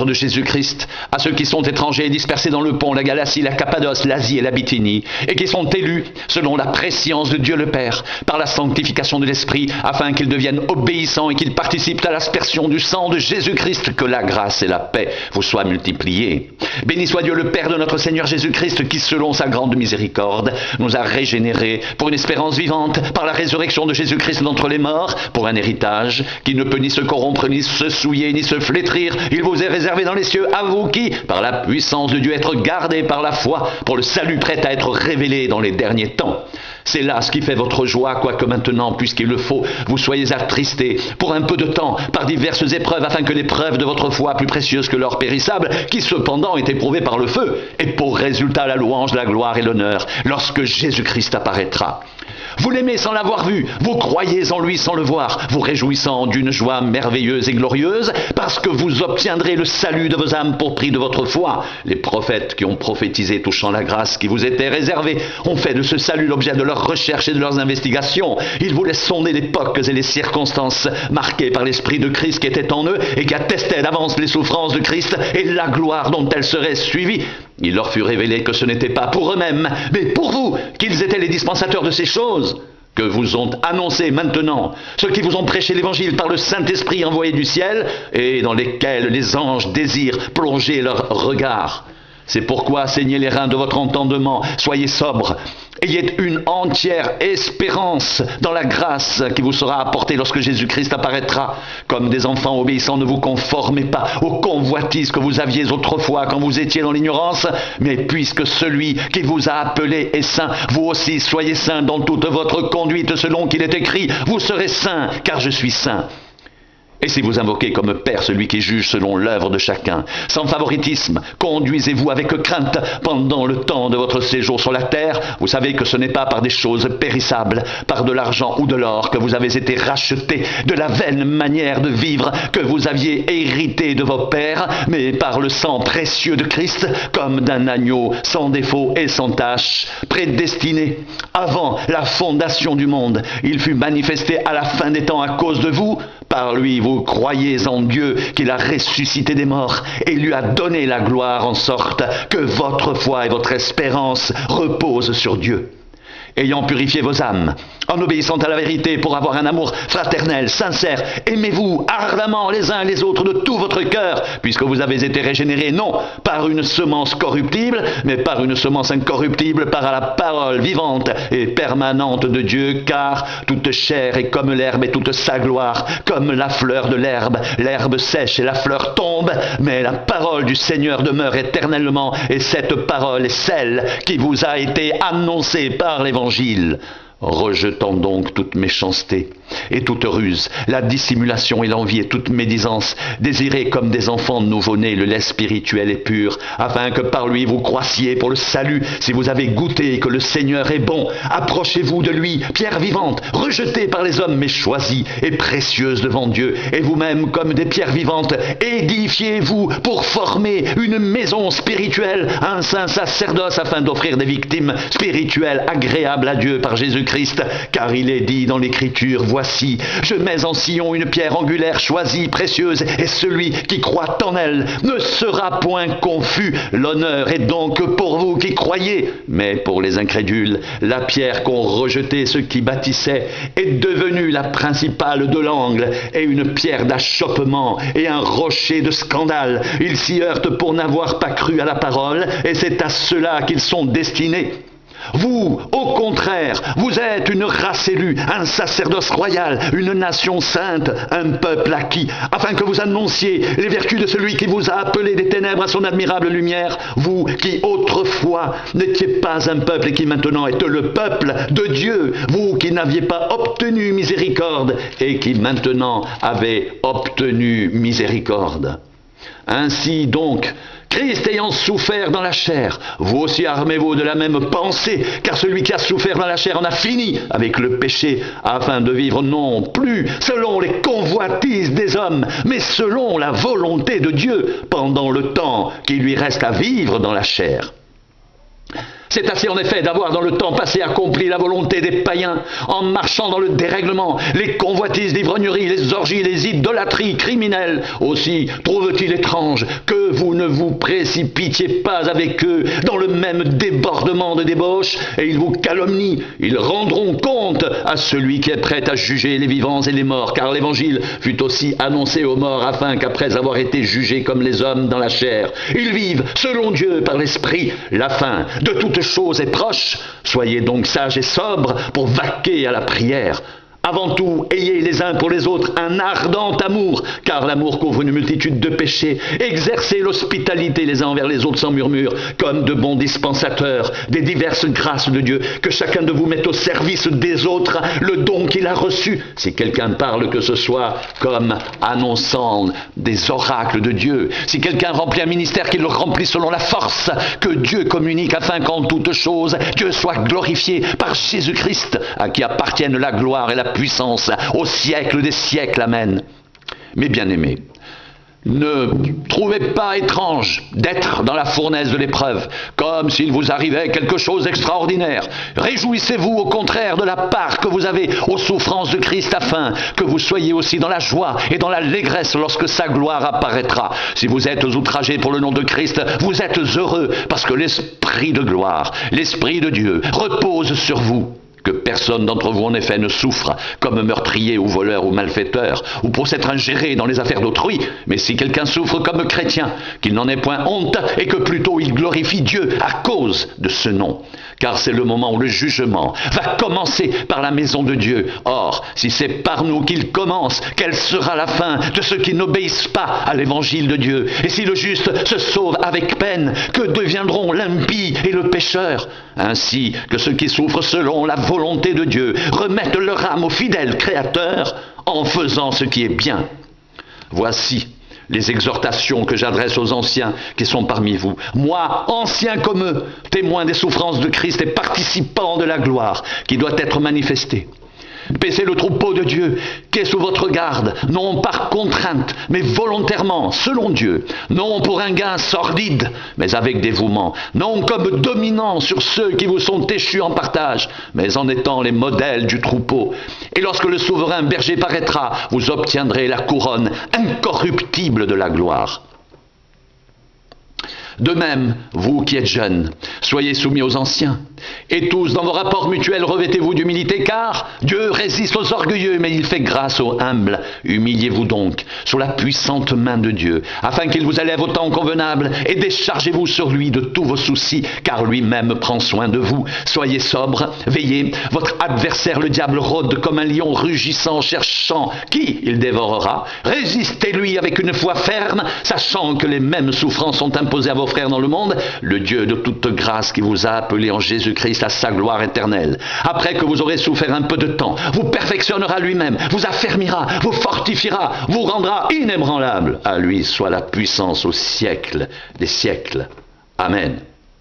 de Jésus-Christ à ceux qui sont étrangers et dispersés dans le Pont, la Galatie, la Cappadoce, l'Asie et la Bithynie, et qui sont élus selon la prescience de Dieu le Père, par la sanctification de l'Esprit, afin qu'ils deviennent obéissants et qu'ils participent à l'aspersion du sang de Jésus-Christ, que la grâce et la paix vous soient multipliées. Béni soit Dieu le Père de notre Seigneur Jésus-Christ, qui selon sa grande miséricorde nous a régénérés pour une espérance vivante, par la résurrection de Jésus-Christ d'entre les morts, pour un héritage qui ne peut ni se corrompre, ni se souiller, ni se flétrir. Il vous est réservé dans les cieux, à vous qui, par la puissance de Dieu, êtes gardés par la foi pour le salut prêt à être révélé dans les derniers temps. C'est là ce qui fait votre joie, quoique maintenant, puisqu'il le faut, vous soyez attristés pour un peu de temps par diverses épreuves, afin que l'épreuve de votre foi, plus précieuse que l'or périssable, qui cependant est éprouvée par le feu, ait pour résultat la louange, la gloire et l'honneur, lorsque Jésus-Christ apparaîtra. Vous l'aimez sans l'avoir vu, vous croyez en lui sans le voir, vous réjouissant d'une joie merveilleuse et glorieuse, parce que vous obtiendrez le salut de vos âmes pour prix de votre foi. Les prophètes qui ont prophétisé touchant la grâce qui vous était réservée ont fait de ce salut l'objet de leurs recherches et de leurs investigations. Ils voulaient sonder l'époque et les circonstances marquées par l'Esprit de Christ qui était en eux et qui attestait d'avance les souffrances de Christ et la gloire dont elles seraient suivies. Il leur fut révélé que ce n'était pas pour eux-mêmes, mais pour vous, qu'ils étaient les dispensateurs de ces choses que vous ont annoncé maintenant, ceux qui vous ont prêché l'Évangile par le Saint-Esprit envoyé du ciel, et dans lesquels les anges désirent plonger leur regard. C'est pourquoi saignez les reins de votre entendement, soyez sobres, ayez une entière espérance dans la grâce qui vous sera apportée lorsque Jésus-Christ apparaîtra. Comme des enfants obéissants, ne vous conformez pas aux convoitises que vous aviez autrefois quand vous étiez dans l'ignorance, mais puisque celui qui vous a appelé est saint, vous aussi soyez saints dans toute votre conduite, selon qu'il est écrit, vous serez saints, car je suis saint. Et si vous invoquez comme Père celui qui juge selon l'œuvre de chacun, sans favoritisme, conduisez-vous avec crainte pendant le temps de votre séjour sur la terre. Vous savez que ce n'est pas par des choses périssables, par de l'argent ou de l'or que vous avez été rachetés de la vaine manière de vivre que vous aviez hérité de vos pères, mais par le sang précieux de Christ, comme d'un agneau sans défaut et sans tache, prédestiné avant la fondation du monde. Il fut manifesté à la fin des temps à cause de vous. Par lui, vous croyez en Dieu qu'il a ressuscité des morts et lui a donné la gloire, en sorte que votre foi et votre espérance reposent sur Dieu. Ayant purifié vos âmes, en obéissant à la vérité pour avoir un amour fraternel, sincère, aimez-vous ardemment les uns les autres de tout votre cœur, puisque vous avez été régénérés non par une semence corruptible, mais par une semence incorruptible, par la parole vivante et permanente de Dieu, car toute chair est comme l'herbe et toute sa gloire comme la fleur de l'herbe. L'herbe sèche et la fleur tombe, mais la parole du Seigneur demeure éternellement, et cette parole est celle qui vous a été annoncée par l'Évangile. Rejetant donc toute méchanceté et toute ruse, la dissimulation et l'envie et toute médisance, désirez comme des enfants nouveau-nés le lait spirituel et pur, afin que par lui vous croissiez pour le salut, si vous avez goûté que le Seigneur est bon. Approchez-vous de lui, pierre vivante, rejetée par les hommes, mais choisie et précieuse devant Dieu, et vous-même comme des pierres vivantes, édifiez-vous pour former une maison spirituelle, un saint sacerdoce, afin d'offrir des victimes spirituelles agréables à Dieu par Jésus-Christ, car il est dit dans l'Écriture, voici, je mets en Sion une pierre angulaire choisie, précieuse, et celui qui croit en elle ne sera point confus. L'honneur est donc pour vous qui croyez, mais pour les incrédules, la pierre qu'ont rejetée ceux qui bâtissaient est devenue la principale de l'angle, et une pierre d'achoppement et un rocher de scandale. Ils s'y heurtent pour n'avoir pas cru à la parole, et c'est à cela qu'ils sont destinés. Vous, au contraire, vous êtes une race élue, un sacerdoce royal, une nation sainte, un peuple acquis, afin que vous annonciez les vertus de celui qui vous a appelé des ténèbres à son admirable lumière, vous qui autrefois n'étiez pas un peuple et qui maintenant êtes le peuple de Dieu, vous qui n'aviez pas obtenu miséricorde et qui maintenant avez obtenu miséricorde. Ainsi donc, Christ ayant souffert dans la chair, vous aussi armez-vous de la même pensée, car celui qui a souffert dans la chair en a fini avec le péché, afin de vivre non plus selon les convoitises des hommes, mais selon la volonté de Dieu, pendant le temps qui lui reste à vivre dans la chair. C'est assez en effet d'avoir dans le temps passé accompli la volonté des païens en marchant dans le dérèglement, les convoitises d'ivrognerie, les orgies, les idolâtries criminelles. Aussi trouve-t-il étrange que vous ne vous précipitiez pas avec eux dans le même débordement de débauche, et ils vous calomnient. Ils rendront compte à celui qui est prêt à juger les vivants et les morts, car l'évangile fut aussi annoncé aux morts afin qu'après avoir été jugés comme les hommes dans la chair, ils vivent selon Dieu par l'esprit. La fin de toute chose est proche. Soyez donc sages et sobres pour vaquer à la prière. Avant tout, ayez les uns pour les autres un ardent amour, car l'amour couvre une multitude de péchés. Exercez l'hospitalité les uns envers les autres sans murmure, comme de bons dispensateurs des diverses grâces de Dieu. Que chacun de vous mette au service des autres le don qu'il a reçu. Si quelqu'un parle, que ce soit comme annonçant des oracles de Dieu. Si quelqu'un remplit un ministère, qu'il le remplisse selon la force que Dieu communique, afin qu'en toutes choses, Dieu soit glorifié par Jésus-Christ, à qui appartiennent la gloire et la puissance au siècle des siècles. Amen. Mes bien-aimés, ne trouvez pas étrange d'être dans la fournaise de l'épreuve, comme s'il vous arrivait quelque chose d'extraordinaire. Réjouissez-vous au contraire de la part que vous avez aux souffrances de Christ, afin que vous soyez aussi dans la joie et dans l'allégresse lorsque sa gloire apparaîtra. Si vous êtes outragés pour le nom de Christ, vous êtes heureux, parce que l'Esprit de gloire, l'Esprit de Dieu repose sur vous. Que personne d'entre vous en effet ne souffre comme meurtrier ou voleur ou malfaiteur, ou pour s'être ingéré dans les affaires d'autrui, mais si quelqu'un souffre comme chrétien, qu'il n'en ait point honte, et que plutôt il glorifie Dieu à cause de ce nom. Car c'est le moment où le jugement va commencer par la maison de Dieu. Or, si c'est par nous qu'il commence, quelle sera la fin de ceux qui n'obéissent pas à l'évangile de Dieu? Et si le juste se sauve avec peine, que deviendront l'impie et le pécheur? Ainsi que ceux qui souffrent selon la volonté de Dieu remettent leur âme au fidèle Créateur en faisant ce qui est bien. Voici les exhortations que j'adresse aux anciens qui sont parmi vous. Moi, ancien comme eux, témoin des souffrances de Christ et participant de la gloire qui doit être manifestée. Paissez le troupeau de Dieu qui est sous votre garde, non par contrainte, mais volontairement, selon Dieu, non pour un gain sordide, mais avec dévouement, non comme dominant sur ceux qui vous sont échus en partage, mais en étant les modèles du troupeau. Et lorsque le souverain berger paraîtra, vous obtiendrez la couronne incorruptible de la gloire. De même, vous qui êtes jeunes, soyez soumis aux anciens. Et tous, dans vos rapports mutuels, revêtez-vous d'humilité, car Dieu résiste aux orgueilleux, mais il fait grâce aux humbles. Humiliez-vous donc sous la puissante main de Dieu, afin qu'il vous élève au temps convenable, et déchargez-vous sur lui de tous vos soucis, car lui-même prend soin de vous. Soyez sobres, veillez, votre adversaire le diable rôde comme un lion rugissant, cherchant qui il dévorera. Résistez-lui avec une foi ferme, sachant que les mêmes souffrances sont imposées à vos frères dans le monde. Le Dieu de toute grâce qui vous a appelé en Jésus-Christ à sa gloire éternelle, après que vous aurez souffert un peu de temps, vous perfectionnera lui-même, vous affermira, vous fortifiera, vous rendra inébranlable. À lui soit la puissance au siècle des siècles. Amen.